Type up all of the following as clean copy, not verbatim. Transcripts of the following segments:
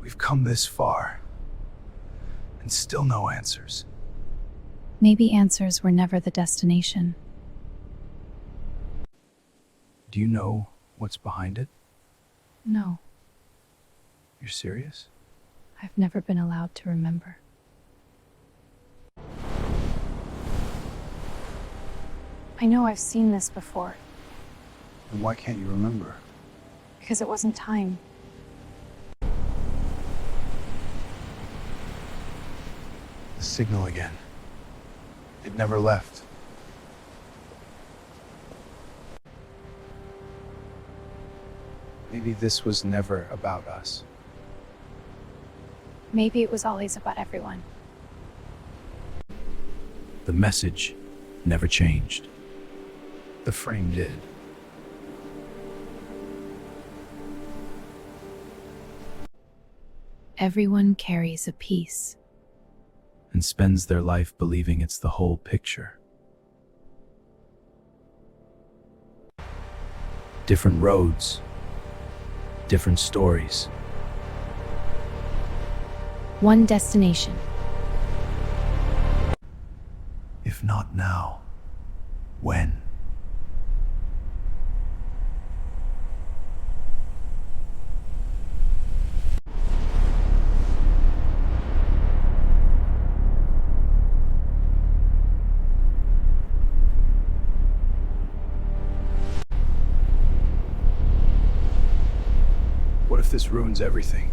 We've come this far, and still no answers. Maybe answers were never the destination. Do you know what's behind it? No, You're serious? I've never been allowed to remember. I know I've seen this before, And why can't you remember? because it wasn't time. The signal again. It never left. Maybe this was never about us. Maybe it was always about everyone. The message never changed. The frame did. Everyone carries a piece. And spends their life believing it's the whole picture. Different roads, different stories. One destination. If not now, when? What if this ruins everything?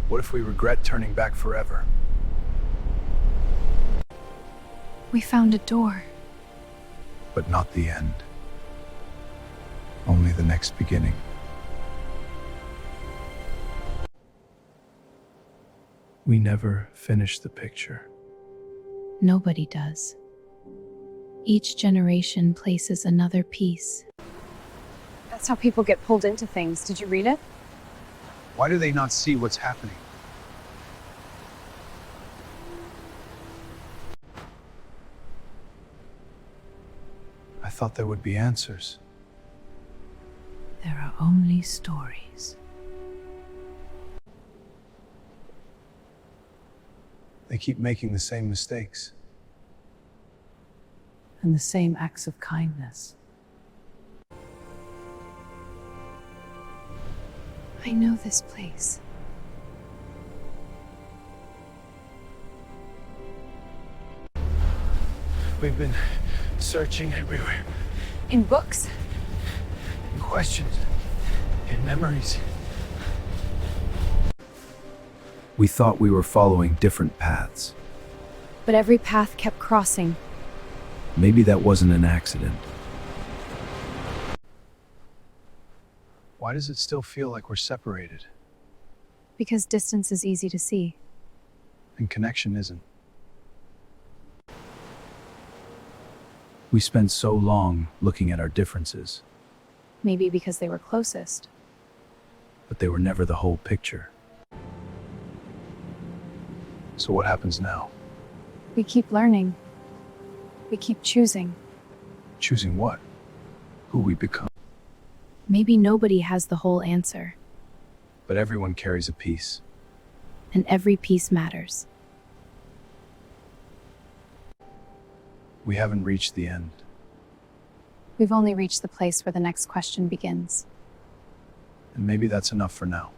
What if we regret turning back forever? We found a door. But not the end. Only the next beginning. We never finish the picture. Nobody does. Each generation places another piece. That's how people get pulled into things. Did you read it? Why do they not see what's happening? I thought there would be answers. There are only stories. They keep making the same mistakes. And the same acts of kindness. I know this place. We've been searching everywhere. In books? In questions. In memories. We thought we were following different paths. But every path kept crossing. Maybe that wasn't an accident. Why does it still feel like we're separated? Because distance is easy to see. And connection isn't. We spent so long looking at our differences, Maybe because they were closest. but they were never the whole picture. So what happens now? We keep learning. We keep choosing. Choosing what? Who we become. Maybe nobody has the whole answer, But everyone carries a piece. and every piece matters. We haven't reached the end. We've only reached the place where the next question begins. And maybe that's enough for now.